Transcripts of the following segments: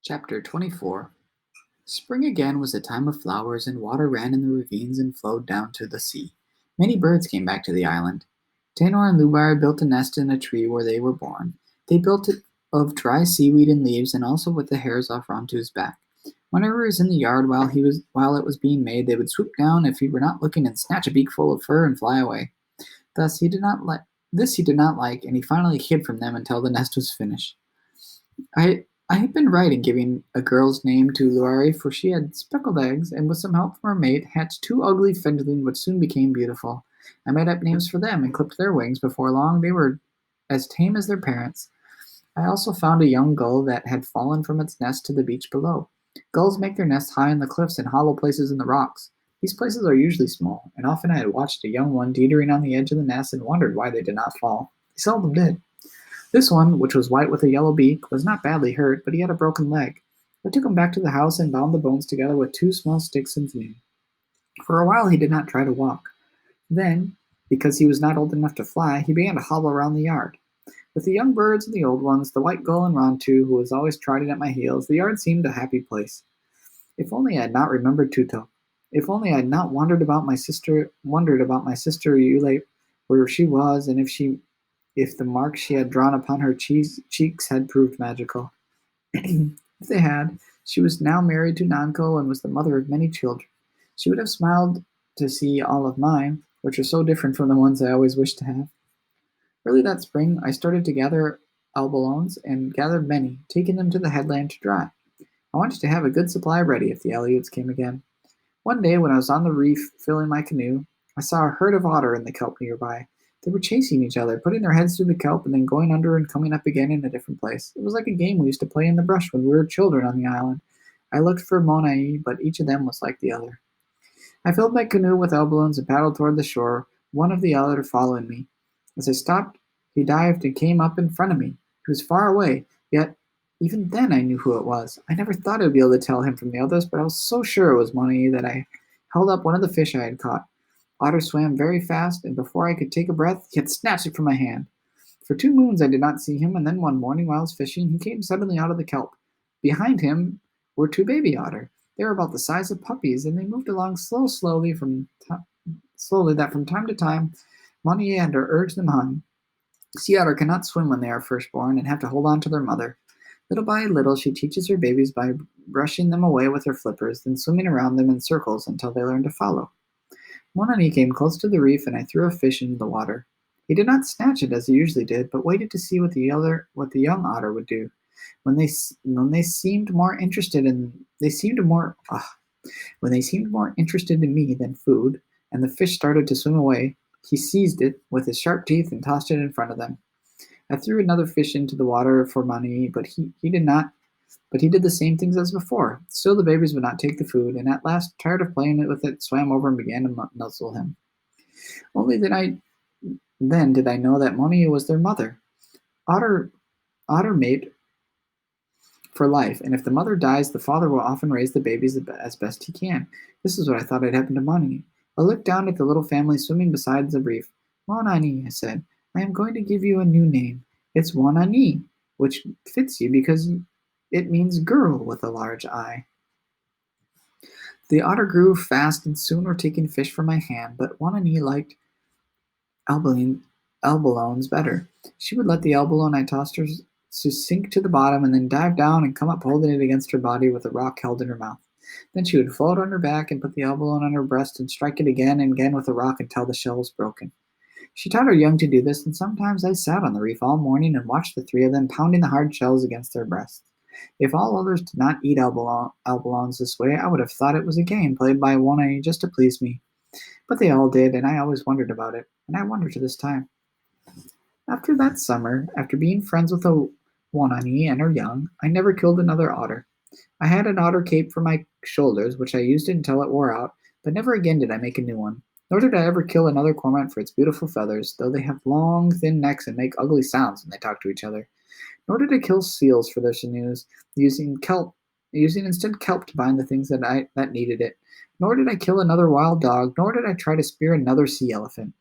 Chapter 24. Spring again was a time of flowers, and water ran in the ravines and flowed down to the sea. Many birds came back to the island. Tanor and Lubar built a nest in a tree where they were born. They built it of dry seaweed and leaves, and also with the hairs off Rontu's back. Whenever he was in the yard while it was being made, they would swoop down if he were not looking and snatch a beakful of fur and fly away. Thus he did not like, and he finally hid from them until the nest was finished. I had been right in giving a girl's name to Luari, for she had speckled eggs, and with some help from her mate, hatched two ugly fledglings which soon became beautiful. I made up names for them and clipped their wings. Before long, they were as tame as their parents. I also found a young gull that had fallen from its nest to the beach below. Gulls make their nests high in the cliffs and hollow places in the rocks. These places are usually small, and often I had watched a young one teetering on the edge of the nest and wondered why they did not fall. They seldom did. This one, which was white with a yellow beak, was not badly hurt, but he had a broken leg. I took him back to the house and bound the bones together with two small sticks and glue. For a while he did not try to walk. Then, because he was not old enough to fly, he began to hobble around the yard. With the young birds and the old ones, the white gull and Rontu, who was always trotting at my heels, the yard seemed a happy place. If only I had not remembered Tuto. If only I had not wondered about my sister Yule, where she was, and if the marks she had drawn upon her cheeks had proved magical. If they had, she was now married to Nanko and was the mother of many children. She would have smiled to see all of mine, which are so different from the ones I always wished to have. Early that spring, I started to gather albalones and gathered many, taking them to the headland to dry. I wanted to have a good supply ready if the Aleuts came again. One day, when I was on the reef filling my canoe, I saw a herd of otter in the kelp nearby. They were chasing each other, putting their heads through the kelp and then going under and coming up again in a different place. It was like a game we used to play in the brush when we were children on the island. I looked for Monai, but each of them was like the other. I filled my canoe with elbowlones and paddled toward the shore, one of the other following me. As I stopped, he dived and came up in front of me. He was far away, yet even then I knew who it was. I never thought I would be able to tell him from the others, but I was so sure it was Monai that I held up one of the fish I had caught. Otter swam very fast, and before I could take a breath, he had snatched it from my hand. For 2 moons I did not see him, and then one morning while I was fishing, he came suddenly out of the kelp. Behind him were two baby otter. They were about the size of puppies, and they moved along slowly that from time to time Money had to urge them on. Sea otter cannot swim when they are first born and have to hold on to their mother. Little by little, she teaches her babies by brushing them away with her flippers, then swimming around them in circles until they learn to follow. Monani came close to the reef, and I threw a fish into the water. He did not snatch it as he usually did, but waited to see what the young otter would do. When they seemed more interested in me than food, and the fish started to swim away, he seized it with his sharp teeth and tossed it in front of them. I threw another fish into the water for Mani, but he did not. But he did the same things as before. Still, the babies would not take the food, and at last, tired of playing with it, swam over and began to nuzzle him. Only then did I know that Moni was their mother. Otter mate for life, and if the mother dies, the father will often raise the babies as best he can. This is what I thought had happened to Moni. I looked down at the little family swimming beside the reef. Monani, I said, I am going to give you a new name. It's Wanani, which fits you because it means girl with a large eye. The otter grew fast and soon were taking fish from my hand, but Wanani liked elbalones better. She would let the elbalone I tossed her to sink to the bottom and then dive down and come up holding it against her body with a rock held in her mouth. Then she would float on her back and put the elbalone on her breast and strike it again and again with a rock until the shell was broken. She taught her young to do this, and sometimes I sat on the reef all morning and watched the three of them pounding the hard shells against their breasts. If all others did not eat albalones this way, I would have thought it was a game played by one just to please me. But they all did, and I always wondered about it, and I wonder to this time. After that summer, after being friends with a Wanani and her young, I never killed another otter. I had an otter cape for my shoulders, which I used until it wore out, but never again did I make a new one. Nor did I ever kill another cormorant for its beautiful feathers, though they have long, thin necks and make ugly sounds when they talk to each other. Nor did I kill seals for their sinews, using instead kelp to bind the things that needed it. Nor did I kill another wild dog, nor did I try to spear another sea elephant.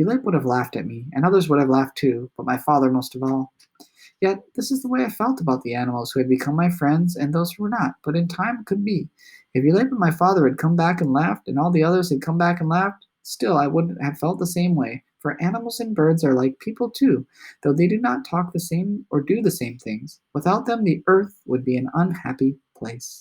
Ulep would have laughed at me, and others would have laughed too, but my father most of all. Yet, this is the way I felt about the animals who had become my friends and those who were not, but in time could be. If Yulip and my father had come back and laughed, and all the others had come back and laughed, still I wouldn't have felt the same way, for animals and birds are like people too, though they do not talk the same or do the same things. Without them, the earth would be an unhappy place.